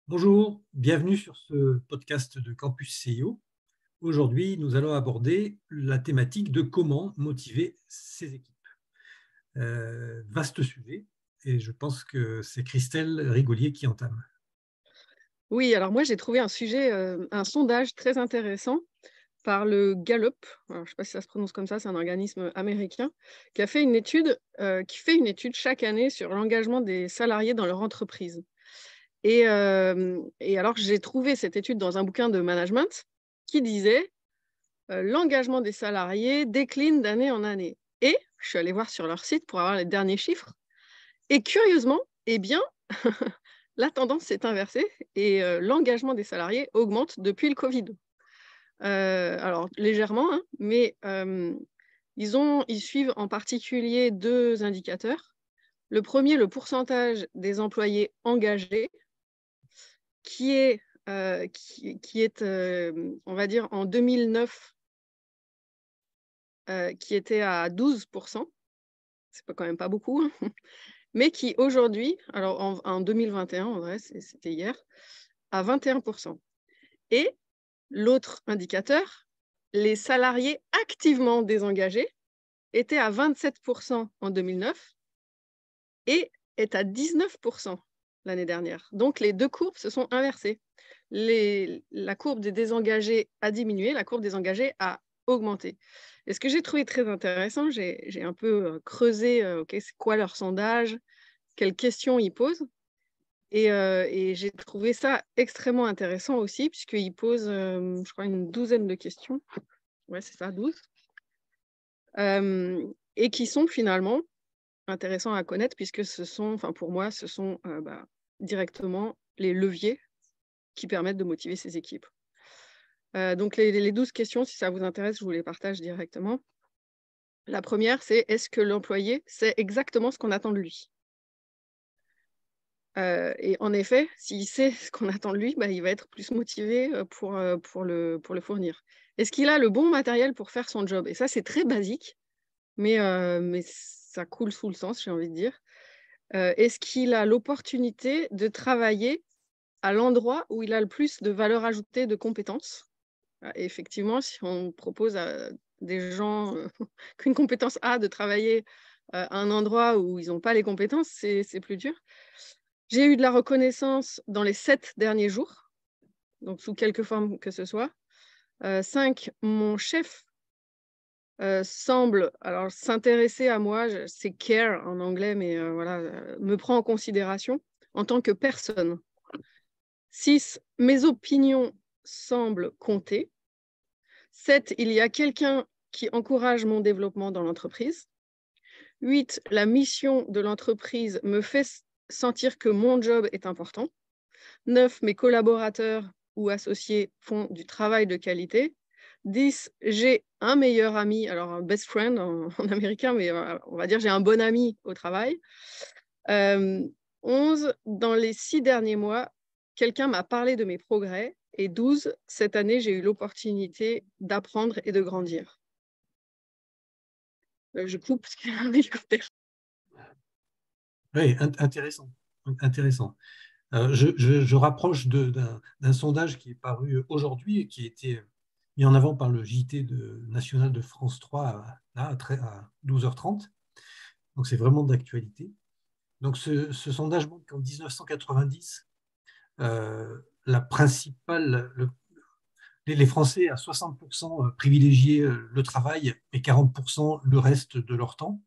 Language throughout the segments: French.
Bonjour, bienvenue sur ce podcast de Campus CIO. Aujourd'hui, nous allons aborder la thématique de comment motiver ses équipes. Vaste sujet, et je pense que c'est Christelle Rigolier qui entame. Oui, alors moi j'ai trouvé un sondage très intéressant par le Gallup. Alors, je ne sais pas si ça se prononce comme ça, c'est un organisme américain qui a fait une étude, qui fait une étude chaque année sur l'engagement des salariés dans leur entreprise. Et alors j'ai trouvé cette étude dans un bouquin de management qui disait l'engagement des salariés décline d'année en année. Et je suis allée voir sur leur site pour avoir les derniers chiffres. Et curieusement, eh bien, la tendance s'est inversée et l'engagement des salariés augmente depuis le covid. Alors légèrement, hein, mais ils suivent en particulier 2 indicateurs. Le premier, le pourcentage des employés engagés qui est, on va dire en 2009, qui était à 12. C'est pas quand même pas beaucoup, hein, mais qui aujourd'hui, alors en 2021 en vrai, c'était hier, à 21. Et l'autre indicateur, les salariés activement désengagés étaient à 27 en 2009 et est à 19 l'année dernière. Donc les 2 courbes se sont inversées. La courbe des désengagés a diminué, la courbe des engagés a augmenté. Et ce que j'ai trouvé très intéressant, j'ai un peu creusé, OK, c'est quoi leur sondage? Quelles questions ils posent? Et j'ai trouvé ça extrêmement intéressant aussi puisqu'ils posent, je crois une douzaine de questions. Ouais, c'est ça, 12. Et qui sont finalement intéressants à connaître puisque pour moi, ce sont, directement les leviers qui permettent de motiver ces équipes. Donc les 12 questions, si ça vous intéresse, je vous les partage directement. La première, c'est: est-ce que l'employé sait exactement ce qu'on attend de lui? Et en effet, s'il sait ce qu'on attend de lui, il va être plus motivé, pour le fournir. Est-ce qu'il a le bon matériel pour faire son job? Et ça, c'est très basique, mais ça coule sous le sens, j'ai envie de dire. Est-ce qu'il a l'opportunité de travailler à l'endroit où il a le plus de valeur ajoutée, de compétences? Et effectivement, si on propose à des gens, qu'une compétence A de travailler, à un endroit où ils n'ont pas les compétences, c'est plus dur. J'ai eu de la reconnaissance dans les 7 derniers jours, donc sous quelque forme que ce soit. 5, mon chef, semble alors s'intéresser à moi, c'est care en anglais, mais voilà, me prend en considération en tant que personne. 6, mes opinions semblent compter. 7, il y a quelqu'un qui encourage mon développement dans l'entreprise. 8, la mission de l'entreprise me fait sentir que mon job est important. 9, mes collaborateurs ou associés font du travail de qualité. 10, j'ai un meilleur ami, alors un best friend en américain, mais on va dire j'ai un bon ami au travail. 11, dans les 6 derniers mois, quelqu'un m'a parlé de mes progrès. Et 12, cette année, j'ai eu l'opportunité d'apprendre et de grandir. Je coupe parce qu'il y a un hélicoptère. Oui, intéressant. Intéressant. Je rapproche d'un sondage qui est paru aujourd'hui et qui a été mis en avant par le national de France 3 à 12h30. Donc c'est vraiment d'actualité. Donc ce sondage montre qu'en 1990, la principale, les Français à 60% privilégiaient le travail et 40% le reste de leur temps.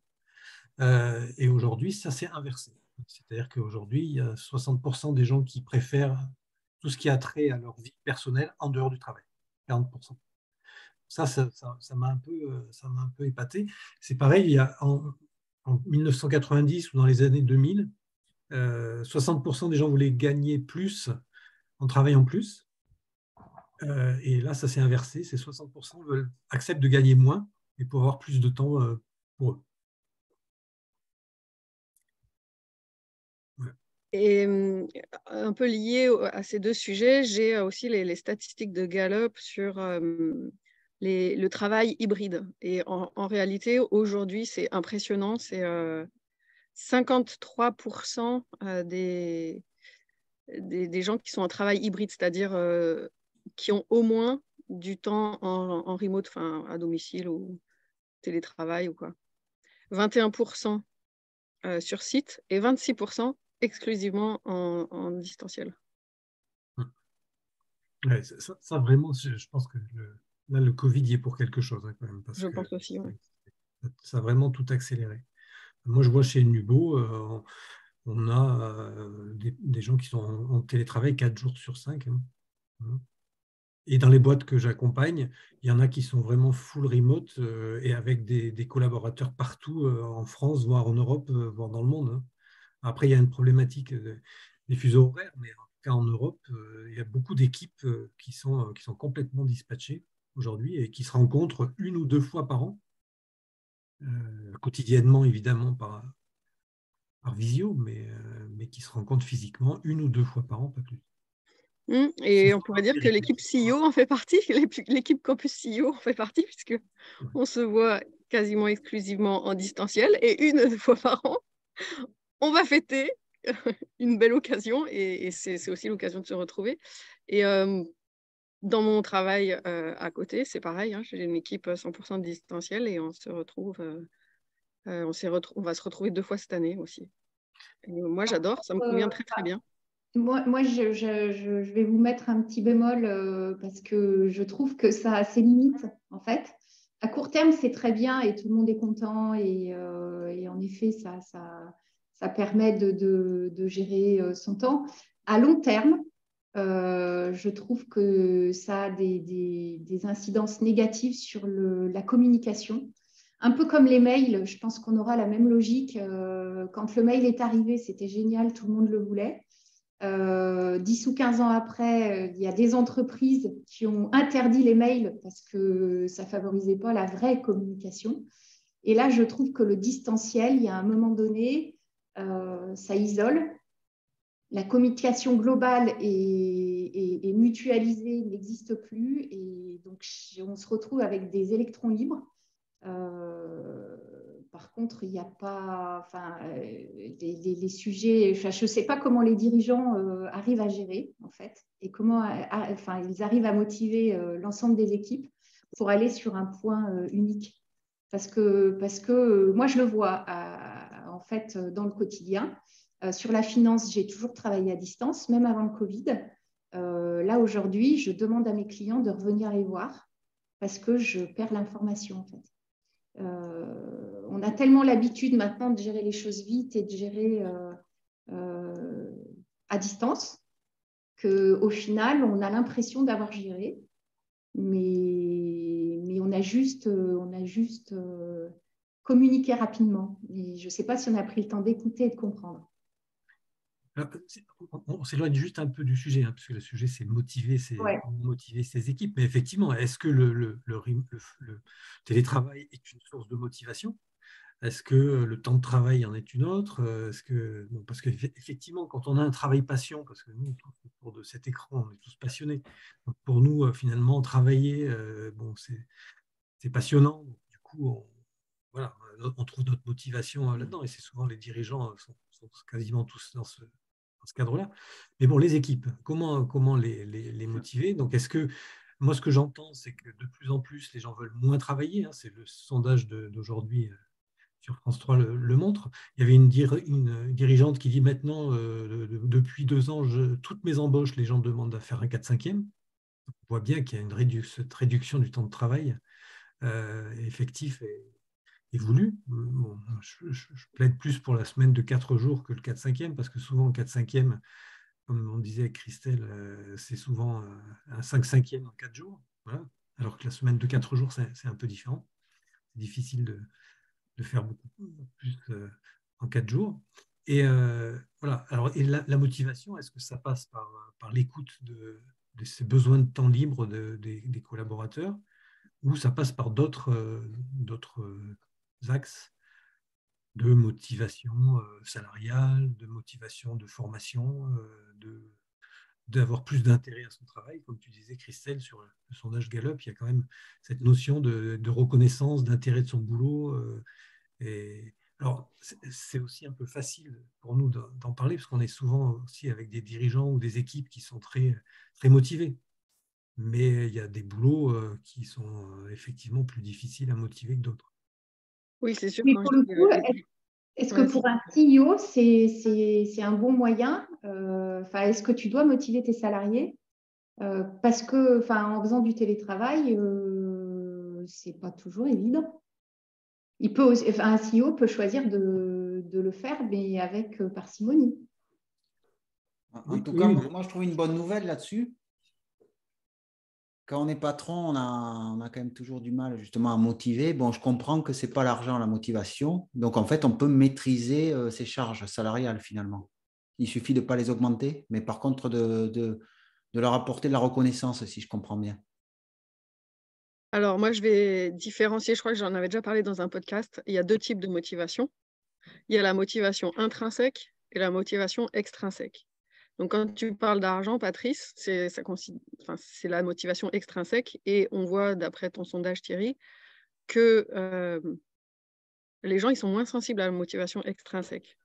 Et aujourd'hui, ça s'est inversé. C'est-à-dire qu'aujourd'hui, il y a 60% des gens qui préfèrent tout ce qui a trait à leur vie personnelle en dehors du travail. 40%. Ça ça m'a un peu épaté. C'est pareil, en 1990 ou dans les années 2000, 60% des gens voulaient gagner plus en travaillant plus. Et là, ça s'est inversé. C'est 60% acceptent de gagner moins et pour avoir plus de temps pour eux. Ouais. Et un peu lié à ces 2 sujets, j'ai aussi les statistiques de Gallup sur le travail hybride. Et en réalité, aujourd'hui, c'est impressionnant. C'est 53% des des gens qui sont en travail hybride, c'est-à-dire qui ont au moins du temps en remote, enfin à domicile ou télétravail ou quoi. 21% sur site et 26% exclusivement en distanciel. Ouais, ça, vraiment, je pense que là, le Covid y est pour quelque chose, hein, quand même, parce Je que pense aussi, ouais. ça a vraiment tout accéléré. Moi, je vois chez Nubo, on a des gens qui sont en télétravail 4 jours sur 5. Hein. Et dans les boîtes que j'accompagne, il y en a qui sont vraiment full remote et avec des collaborateurs partout en France, voire en Europe, voire dans le monde. Hein. Après, il y a une problématique des fuseaux horaires, mais en tout cas en Europe, il y a beaucoup d'équipes qui sont complètement dispatchées aujourd'hui et qui se rencontrent 1 ou 2 fois par an, quotidiennement évidemment par visio, mais qui se rencontrent physiquement 1 ou 2 fois par an, pas plus. C'est Et on pourrait vraiment dire que terrible. l'équipe CEO en fait partie, l'équipe Campus CEO en fait partie, puisque Ouais. on se voit quasiment exclusivement en distanciel et 1 fois par an, on va fêter une belle occasion et c'est aussi l'occasion de se retrouver. Et dans mon travail à côté, c'est pareil, hein, j'ai une équipe 100% distancielle et on se retrouve, on va se retrouver 2 fois cette année aussi. Et moi, j'adore, ça me convient très très bien. Moi je vais vous mettre un petit bémol parce que je trouve que ça a ses limites, en fait. À court terme, c'est très bien et tout le monde est content et en effet, ça permet de gérer son temps. À long terme, je trouve que ça a des incidences négatives sur la communication. Un peu comme les mails, je pense qu'on aura la même logique. Quand le mail est arrivé, c'était génial, tout le monde le voulait. 10 ou 15 ans après, il y a des entreprises qui ont interdit les mails parce que ça ne favorisait pas la vraie communication. Et là, je trouve que le distanciel, il y a un moment donné, ça isole. La communication globale et mutualisée n'existe plus. Et donc, on se retrouve avec des électrons libres. Par contre, il n'y a pas, enfin, les sujets, enfin, je ne sais pas comment les dirigeants arrivent à gérer, en fait, et comment enfin, ils arrivent à motiver l'ensemble des équipes pour aller sur un point unique. Parce que moi, je le vois, en fait, dans le quotidien. Sur la finance, j'ai toujours travaillé à distance, même avant le Covid. Là, aujourd'hui, je demande à mes clients de revenir les voir parce que je perds l'information, en fait. On a tellement l'habitude maintenant de gérer les choses vite et de gérer à distance qu'au final, on a l'impression d'avoir géré, mais on a juste communiqué rapidement. Et je ne sais pas si on a pris le temps d'écouter et de comprendre. Alors, on s'éloigne juste un peu du sujet, hein, puisque le sujet, c'est Ouais. motiver ses équipes. Mais effectivement, est-ce que le télétravail est une source de motivation? Est-ce que le temps de travail en est une autre? Bon, parce qu'effectivement, quand on a un travail passion, parce que nous, autour de cet écran, on est tous passionnés. Donc pour nous, finalement, travailler, bon, c'est passionnant. Du coup, voilà, on trouve notre motivation là-dedans. Et c'est souvent les dirigeants sont quasiment tous dans ce cadre-là. Mais bon, les équipes, comment les motiver? Donc, moi, ce que j'entends, c'est que de plus en plus, les gens veulent moins travailler. Hein, c'est le sondage d'aujourd'hui sur France 3 le montre. Il y avait une dirigeante qui dit maintenant, depuis 2 ans, toutes mes embauches, les gens demandent à faire un 4/5e. On voit bien qu'il y a cette réduction du temps de travail effectif et voulu. Bon, je plaide plus pour la semaine de 4 jours que le 4/5e, parce que souvent, le 4/5e, comme on disait avec Christelle, c'est souvent un 5/5e en 4 jours. Voilà. Alors que la semaine de 4 jours, c'est un peu différent. C'est difficile de faire beaucoup plus en 4 jours. Et voilà. Alors, et la motivation, est-ce que ça passe par l'écoute de ces besoins de temps libre des collaborateurs, ou ça passe par d'autres axes de motivation salariale, de motivation de formation, d'avoir plus d'intérêt à son travail. Comme tu disais, Christelle, sur le sondage Gallup, il y a quand même cette notion de reconnaissance, d'intérêt de son boulot. Et Alors, c'est aussi un peu facile pour nous d'en parler, parce qu'on est souvent aussi avec des dirigeants ou des équipes qui sont très, très motivés. Mais il y a des boulots qui sont effectivement plus difficiles à motiver que d'autres. Oui, c'est sûr. Mais Quand je pour le dis, coup, est-ce que vas-y. pour un CEO, c'est un bon moyen? Enfin, est-ce que tu dois motiver tes salariés? Parce que, enfin, en faisant du télétravail, c'est pas toujours évident. Enfin, un CEO peut choisir de le faire, mais avec parcimonie. En Oui, tout cas, oui, moi, je trouve une bonne nouvelle là-dessus. Quand on est patron, on a quand même toujours du mal justement à motiver. Bon, je comprends que ce n'est pas l'argent, la motivation. Donc, en fait, on peut maîtriser ses charges salariales finalement. Il suffit de ne pas les augmenter, mais par contre de leur apporter de la reconnaissance, si je comprends bien. Alors, moi, je vais différencier, je crois que j'en avais déjà parlé dans un podcast. Il y a 2 types de motivation. Il y a la motivation intrinsèque et la motivation extrinsèque. Donc, quand tu parles d'argent, Patrice, c'est la motivation extrinsèque. Et on voit, d'après ton sondage, Thierry, que les gens, ils sont moins sensibles à la motivation extrinsèque.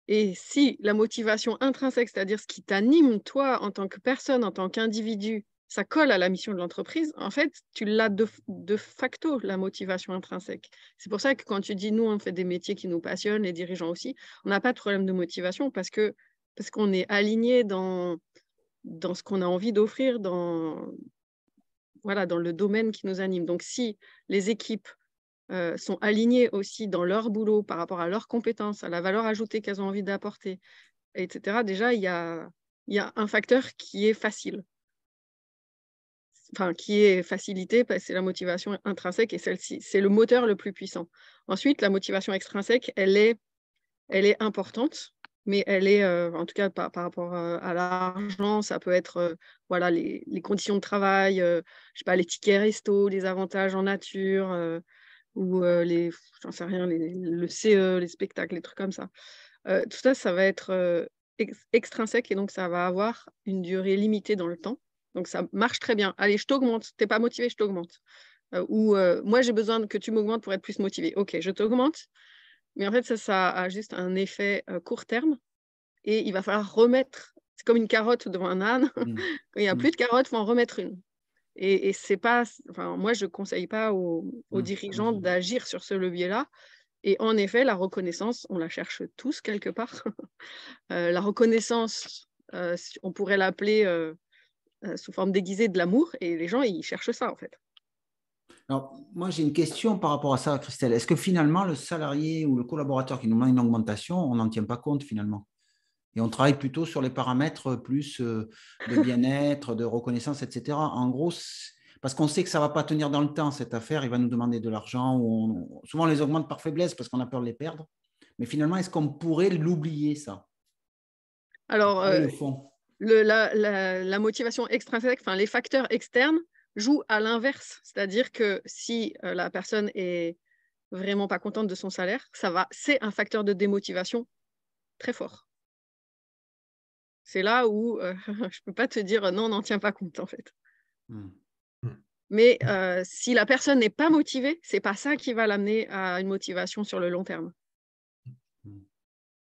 Et si la motivation intrinsèque, c'est-à-dire ce qui t'anime, toi, en tant que personne, en tant qu'individu, ça colle à la mission de l'entreprise, en fait, tu l'as de facto, la motivation intrinsèque. C'est pour ça que quand tu dis, nous, on fait des métiers qui nous passionnent, les dirigeants aussi, on n'a pas de problème de motivation parce qu'on est aligné dans ce qu'on a envie d'offrir, voilà, dans le domaine qui nous anime. Donc, si les équipes sont alignées aussi dans leur boulot par rapport à leurs compétences, à la valeur ajoutée qu'elles ont envie d'apporter, etc., déjà, il y a un facteur qui est facile. Enfin, qui est facilité, c'est la motivation intrinsèque et celle-ci, c'est le moteur le plus puissant. Ensuite, la motivation extrinsèque, elle est importante, mais elle est, en tout cas par rapport à l'argent, ça peut être voilà, les conditions de travail, je sais pas, les tickets resto, les avantages en nature, ou j'en sais rien, le CE, les spectacles, les trucs comme ça. Tout ça, ça va être extrinsèque et donc ça va avoir une durée limitée dans le temps. Donc ça marche très bien. Allez, je t'augmente. Tu n'es pas motivé, je t'augmente. Ou moi, j'ai besoin que tu m'augmentes pour être plus motivé. OK, je t'augmente. Mais en fait, ça a juste un effet court terme et il va falloir remettre. C'est comme une carotte devant un âne. Quand il n'y a plus de carotte, il faut en remettre une. Et c'est pas, enfin, moi, je ne conseille pas aux dirigeants d'agir sur ce levier-là. Et en effet, la reconnaissance, on la cherche tous quelque part. La reconnaissance, on pourrait l'appeler sous forme déguisée de l'amour, et les gens, ils cherchent ça, en fait. Alors, moi, j'ai une question par rapport à ça, Christelle. Est-ce que finalement, le salarié ou le collaborateur qui nous demande une augmentation, on n'en tient pas compte finalement? Et on travaille plutôt sur les paramètres plus de bien-être, de reconnaissance, etc. En gros, parce qu'on sait que ça ne va pas tenir dans le temps, cette affaire. Il va nous demander de l'argent. Souvent, on les augmente par faiblesse parce qu'on a peur de les perdre. Mais finalement, est-ce qu'on pourrait l'oublier, ça? Alors, Le fond. la motivation extrinsèque, enfin, les facteurs externes jouent à l'inverse. C'est-à-dire que si la personne est vraiment pas contente de son salaire, c'est un facteur de démotivation très fort. C'est là où je ne peux pas te dire non, on n'en tient pas compte, en fait. Mais si la personne n'est pas motivée, ce n'est pas ça qui va l'amener à une motivation sur le long terme.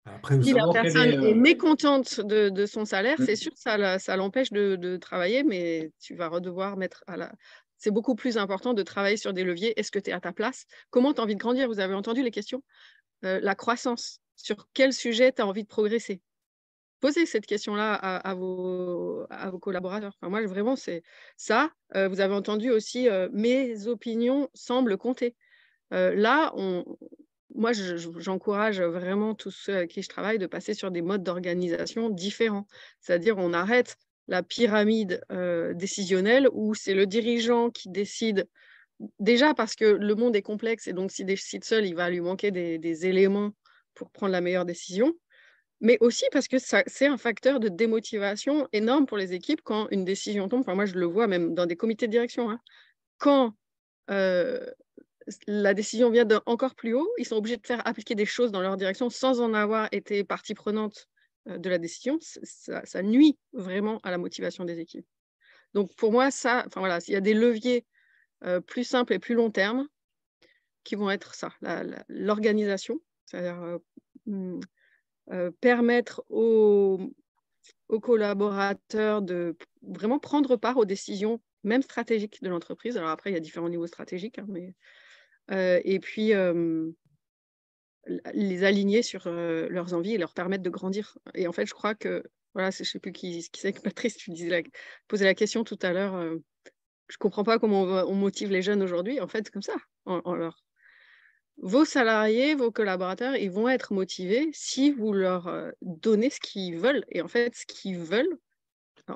Après, Si la personne est mécontente de son salaire, c'est sûr que ça l'empêche de travailler, mais tu vas redevoir mettre C'est beaucoup plus important de travailler sur des leviers. Est-ce que tu es à ta place? Comment tu as envie de grandir? Vous avez entendu les questions? La croissance. Sur quel sujet tu as envie de progresser? Posez cette question-là à vos collaborateurs. Enfin, moi, vraiment, c'est ça. Vous avez entendu aussi, mes opinions semblent compter. Là, moi, j'encourage vraiment tous ceux avec qui je travaille de passer sur des modes d'organisation différents. C'est-à-dire, on arrête la pyramide décisionnelle où c'est le dirigeant qui décide. Déjà parce que le monde est complexe et donc s'il décide seul, il va lui manquer des éléments pour prendre la meilleure décision. Mais aussi parce que c'est un facteur de démotivation énorme pour les équipes quand une décision tombe. Enfin, moi, je le vois même dans des comités de direction. Hein. Quand la décision vient d'encore plus haut, ils sont obligés de faire appliquer des choses dans leur direction sans en avoir été partie prenante de la décision. Ça nuit vraiment à la motivation des équipes. Donc, pour moi, voilà, il y a des leviers plus simples et plus long terme qui vont être ça, l'organisation. C'est-à-dire permettre aux collaborateurs de vraiment prendre part aux décisions, même stratégiques de l'entreprise. Alors après, il y a différents niveaux stratégiques, hein, mais, et puis les aligner sur leurs envies et leur permettre de grandir. Et en fait, je crois que, voilà, je ne sais plus qui c'est que Patrice, tu posais la question tout à l'heure. Je ne comprends pas comment on motive les jeunes aujourd'hui. En fait, comme ça, vos salariés, vos collaborateurs, ils vont être motivés si vous leur donnez ce qu'ils veulent. Et en fait, ce qu'ils veulent,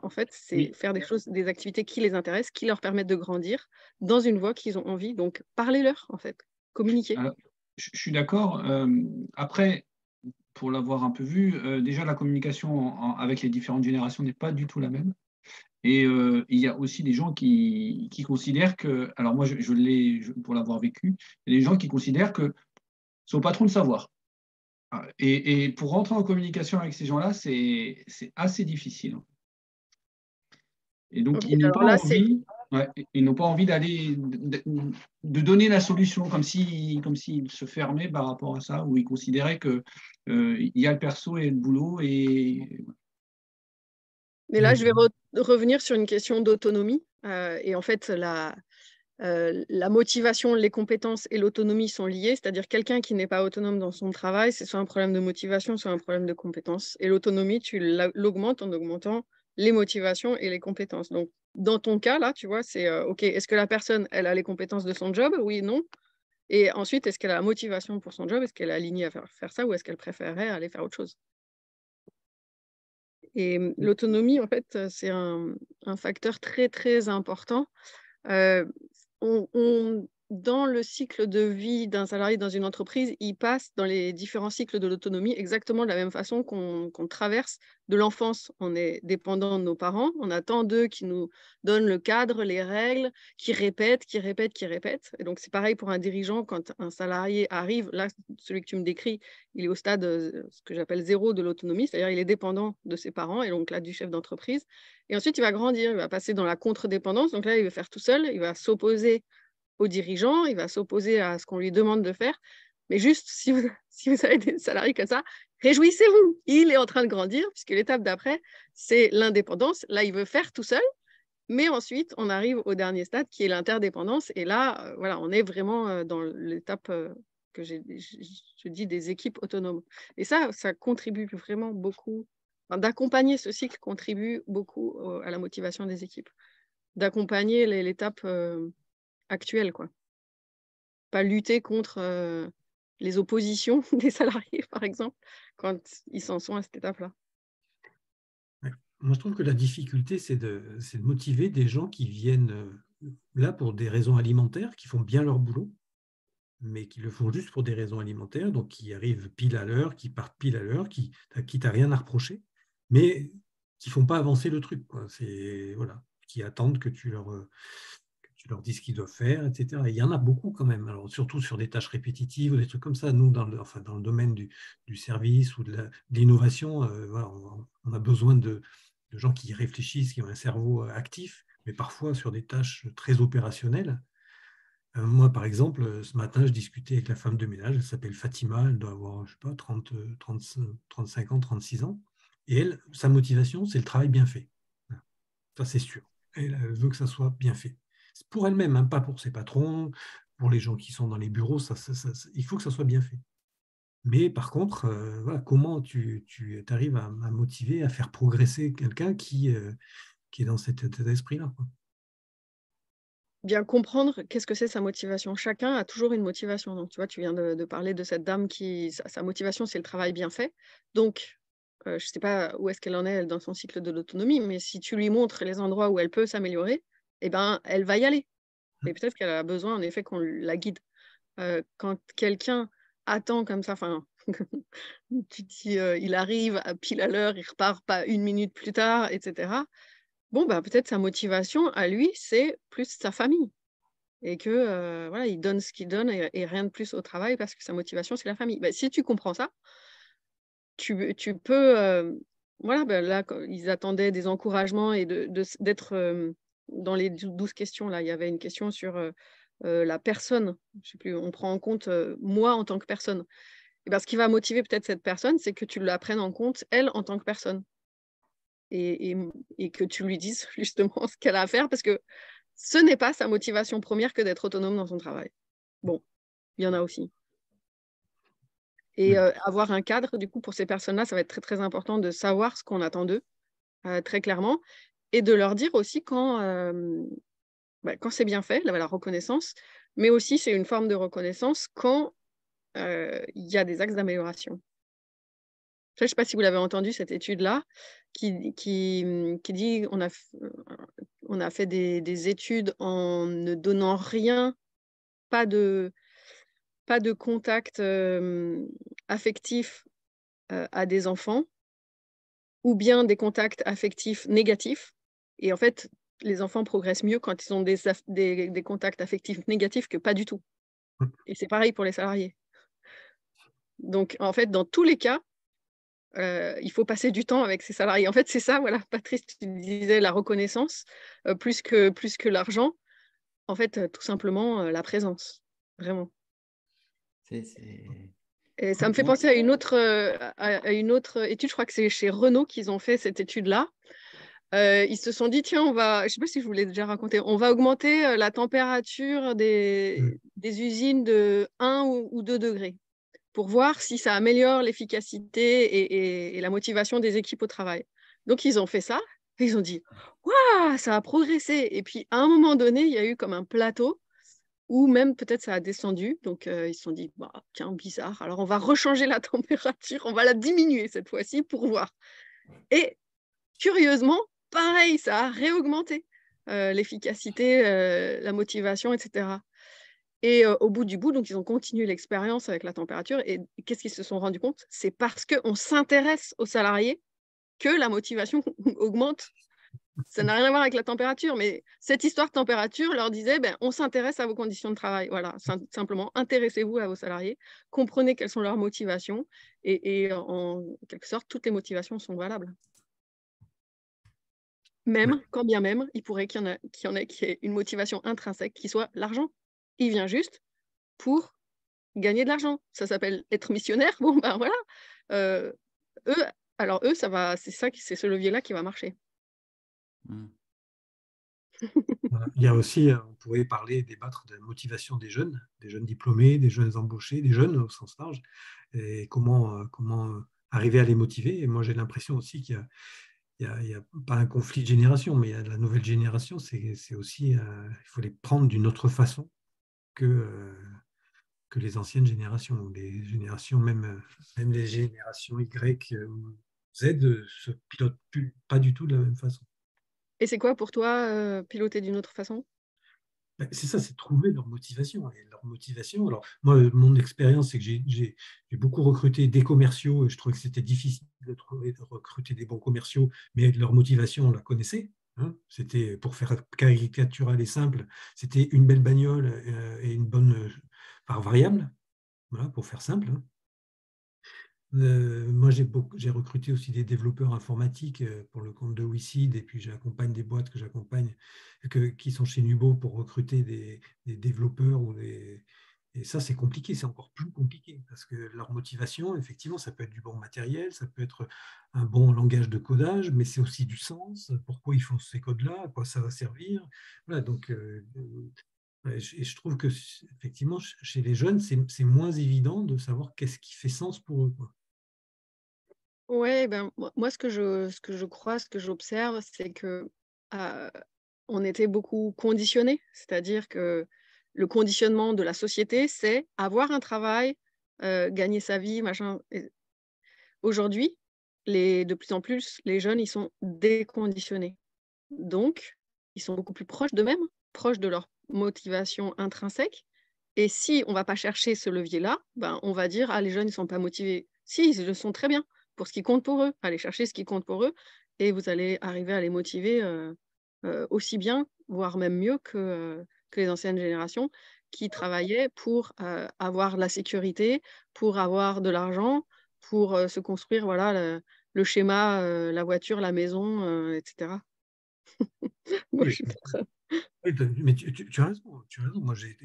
en fait, c'est faire des choses, des activités qui les intéressent, qui leur permettent de grandir dans une voie qu'ils ont envie. Donc, parlez-leur, en fait, communiquez. Alors, je suis d'accord. Après, pour l'avoir un peu vu, déjà la communication avec les différentes générations n'est pas du tout la même. Et il y a aussi des gens qui considèrent que, alors moi je l'ai, pour l'avoir vécu, il y a des gens qui considèrent que c'est au patron de savoir. Et pour rentrer en communication avec ces gens-là, c'est assez difficile. Et donc, Okay, ils n'ont pas envie d'aller, de donner la solution, comme s'ils se fermaient par rapport à ça, ou ils considéraient qu'il y a le perso et le boulot. Mais là, je vais revenir sur une question d'autonomie. Et en fait, la motivation, les compétences et l'autonomie sont liées. C'est-à-dire quelqu'un qui n'est pas autonome dans son travail, c'est soit un problème de motivation, soit un problème de compétences. Et l'autonomie, tu l'augmentes en augmentant les motivations et les compétences. Donc, dans ton cas, là, tu vois, c'est OK, est-ce que la personne, elle a les compétences de son job? Oui, non. Et ensuite, est-ce qu'elle a la motivation pour son job? Est-ce qu'elle est alignée à faire ça ou est-ce qu'elle préférerait aller faire autre chose? Et l'autonomie, en fait, c'est un facteur très, très important. Dans le cycle de vie d'un salarié dans une entreprise, il passe dans les différents cycles de l'autonomie exactement de la même façon qu'on traverse de l'enfance. On est dépendant de nos parents, on attend d'eux qui nous donnent le cadre, les règles, qui répètent. Et donc, c'est pareil pour un dirigeant quand un salarié arrive. Là, celui que tu me décris, il est au stade, ce que j'appelle 0 de l'autonomie, c'est-à-dire il est dépendant de ses parents et donc là, du chef d'entreprise. Et ensuite, il va grandir, il va passer dans la contre-dépendance. Donc là, il va faire tout seul, il va s'opposer aux dirigeants, il va s'opposer à ce qu'on lui demande de faire. Mais juste, si vous avez des salariés comme ça, réjouissez-vous. Il est en train de grandir, puisque l'étape d'après, c'est l'indépendance. Là, il veut faire tout seul. Mais ensuite, on arrive au dernier stade, qui est l'interdépendance. Et là, voilà, on est vraiment dans l'étape que je dis des équipes autonomes. Et ça contribue vraiment beaucoup. Enfin, d'accompagner ce cycle contribue beaucoup à la motivation des équipes. D'accompagner l'étape actuelle, quoi. Pas lutter contre les oppositions des salariés, par exemple, quand ils en sont à cette étape-là. Moi, je trouve que la difficulté, c'est de motiver des gens qui viennent là pour des raisons alimentaires, qui font bien leur boulot, mais qui le font juste pour des raisons alimentaires, donc qui arrivent pile à l'heure, qui partent pile à l'heure, qui t'as rien à reprocher, mais qui ne font pas avancer le truc, quoi. Voilà, qui attendent que tu leur dis ce qu'ils doivent faire, etc. Et il y en a beaucoup quand même, alors, surtout sur des tâches répétitives ou des trucs comme ça. Nous, dans le domaine du service ou de l'innovation, voilà, on a besoin de gens qui réfléchissent, qui ont un cerveau actif, mais parfois sur des tâches très opérationnelles. Moi, par exemple, ce matin, je discutais avec la femme de ménage, elle s'appelle Fatima, elle doit avoir, je sais pas, 35 ans, 36 ans. Et elle, sa motivation, c'est le travail bien fait. Ça, c'est sûr. Elle veut que ça soit bien fait. C'est pour elle-même, hein, pas pour ses patrons, pour les gens qui sont dans les bureaux, il faut que ça soit bien fait. Mais par contre, voilà, comment tu arrives à motiver, à faire progresser quelqu'un qui est dans cet état d'esprit-là, quoi. Bien comprendre qu'est-ce que c'est sa motivation. Chacun a toujours une motivation. Donc, tu vois, tu viens de parler de cette dame qui, sa motivation, c'est le travail bien fait. Donc, je ne sais pas où est-ce qu'elle en est dans son cycle de l'autonomie, mais si tu lui montres les endroits où elle peut s'améliorer, eh ben, elle va y aller. Mais peut-être qu'elle a besoin, en effet, qu'on la guide. Quand quelqu'un attend comme ça, enfin, tu dis, il arrive à pile à l'heure, il repart pas 1 minute plus tard, etc. Bon, bah, peut-être sa motivation à lui, c'est plus sa famille. Et que voilà, il donne ce qu'il donne et rien de plus au travail parce que sa motivation, c'est la famille. Bah, si tu comprends ça, tu peux. Voilà, bah, là, ils attendaient des encouragements et d'être dans les 12 questions. Là, il y avait une question sur la personne. Je sais plus, on prend en compte moi en tant que personne. Et ben, ce qui va motiver peut-être cette personne, c'est que tu la prennes en compte, elle, en tant que personne. Et que tu lui dises justement ce qu'elle a à faire, parce que ce n'est pas sa motivation première que d'être autonome dans son travail. Bon, il y en a aussi. Et avoir un cadre, du coup, pour ces personnes-là, ça va être très, très important de savoir ce qu'on attend d'eux, très clairement, et de leur dire aussi quand c'est bien fait, la reconnaissance, mais aussi c'est une forme de reconnaissance quand il y a des axes d'amélioration. Je ne sais pas si vous l'avez entendu, cette étude-là, qui dit on a fait des études en ne donnant rien, pas de contact affectif à des enfants, ou bien des contacts affectifs négatifs. Et en fait, les enfants progressent mieux quand ils ont des contacts affectifs négatifs que pas du tout. Et c'est pareil pour les salariés. Donc, en fait, dans tous les cas, il faut passer du temps avec ses salariés. En fait, c'est ça, voilà, Patrice, tu disais la reconnaissance, plus que l'argent. En fait, tout simplement, la présence, vraiment. Et ça me fait penser à une autre étude, je crois que c'est chez Renault qu'ils ont fait cette étude-là. Ils se sont dit, tiens, je ne sais pas si je vous l'ai déjà raconté, on va augmenter la température des usines de 1 ou 2 degrés pour voir si ça améliore l'efficacité et la motivation des équipes au travail. Donc, ils ont fait ça, et ils ont dit, waouh, ça a progressé. Et puis, à un moment donné, il y a eu comme un plateau, ou même peut-être ça a descendu. Donc, ils se sont dit, bah, tiens, bizarre, alors on va rechanger la température, on va la diminuer cette fois-ci pour voir. Et curieusement, pareil, ça a réaugmenté l'efficacité, la motivation, etc. Et au bout du bout, donc ils ont continué l'expérience avec la température. Et qu'est-ce qu'ils se sont rendus compte? C'est parce qu'on s'intéresse aux salariés que la motivation augmente. Ça n'a rien à voir avec la température, mais cette histoire de température leur disait, on s'intéresse à vos conditions de travail. Voilà, simplement, intéressez-vous à vos salariés, comprenez quelles sont leurs motivations, et en quelque sorte, toutes les motivations sont valables. Même, quand bien même, il pourrait qu'il y en ait qui ait une motivation intrinsèque qui soit l'argent. Il vient juste pour gagner de l'argent. Ça s'appelle être missionnaire. Bon, ben voilà. Eux, ça va, c'est ce levier-là qui va marcher. Il y a aussi, on pourrait débattre de la motivation des jeunes diplômés, des jeunes embauchés, des jeunes au sens large, et comment arriver à les motiver. Et moi, j'ai l'impression aussi qu'il y a pas un conflit de génération, mais il y a la nouvelle génération, c'est aussi, il faut les prendre d'une autre façon que les anciennes générations, les générations, même les générations Y ou Z se pilotent pas du tout de la même façon. Et c'est quoi pour toi piloter d'une autre façon? C'est ça, c'est trouver leur motivation. Et leur motivation, alors moi, mon expérience, c'est que j'ai beaucoup recruté des commerciaux et je trouvais que c'était difficile de recruter des bons commerciaux, mais leur motivation, on la connaissait. Hein. C'était, pour faire caricatural et simple, c'était une belle bagnole et une bonne part variable, voilà, pour faire simple. Hein. Moi, j'ai recruté aussi des développeurs informatiques pour le compte de WeSeed, et puis j'accompagne des boîtes que j'accompagne qui sont chez Nubo pour recruter des développeurs. Et ça, c'est compliqué, c'est encore plus compliqué parce que leur motivation, effectivement, ça peut être du bon matériel, ça peut être un bon langage de codage, mais c'est aussi du sens. Pourquoi ils font ces codes-là, à quoi ça va servir. Voilà, donc, et je trouve que, effectivement, chez les jeunes, c'est moins évident de savoir qu'est-ce qui fait sens pour eux, quoi. Ouais, moi, ce que je crois, ce que j'observe, c'est que on était beaucoup conditionnés. C'est-à-dire que le conditionnement de la société, c'est avoir un travail, gagner sa vie, machin. Aujourd'hui, de plus en plus, les jeunes, ils sont déconditionnés. Donc, ils sont beaucoup plus proches d'eux-mêmes, proches de leur motivation intrinsèque. Et si on ne va pas chercher ce levier-là, on va dire, ah, les jeunes, ils ne sont pas motivés. Si, ils le sont très bien pour ce qui compte pour eux. Allez chercher ce qui compte pour eux et vous allez arriver à les motiver aussi bien, voire même mieux que les anciennes générations qui travaillaient pour avoir la sécurité, pour avoir de l'argent, pour se construire voilà, le schéma, la voiture, la maison, etc. Moi, je suis Oui, mais tu as raison, tu as raison. Moi, j'ai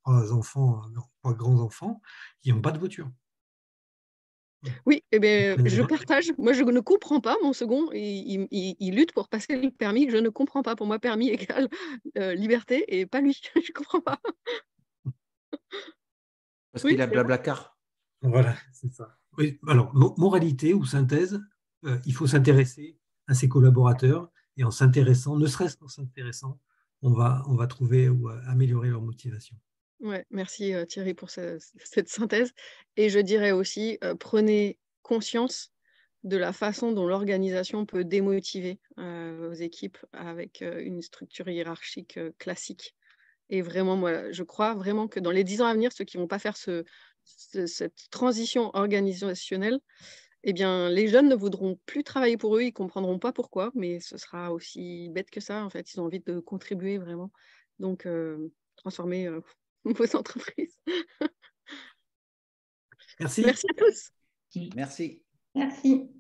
3 enfants, 3 grands-enfants qui n'ont pas de voiture. Oui, eh bien, je partage. Moi, je ne comprends pas. Mon second, il lutte pour passer le permis. Je ne comprends pas. Pour moi, permis égale liberté et pas lui. Je ne comprends pas. Parce Oui, qu'il a c'est vrai. Blablacar. Voilà, c'est ça. Oui, alors, moralité ou synthèse, il faut s'intéresser à ses collaborateurs et en s'intéressant, ne serait-ce qu'en s'intéressant, on va trouver ou améliorer leur motivation. Ouais, merci Thierry pour cette synthèse. Et je dirais aussi, prenez conscience de la façon dont l'organisation peut démotiver vos équipes avec une structure hiérarchique classique. Et vraiment, moi, je crois vraiment que dans les 10 ans à venir, ceux qui ne vont pas faire cette transition organisationnelle, eh bien, les jeunes ne voudront plus travailler pour eux, ils ne comprendront pas pourquoi, mais ce sera aussi bête que ça. En fait, ils ont envie de contribuer vraiment. Donc, transformer vos entreprises. Merci. Merci à tous. Merci. Merci.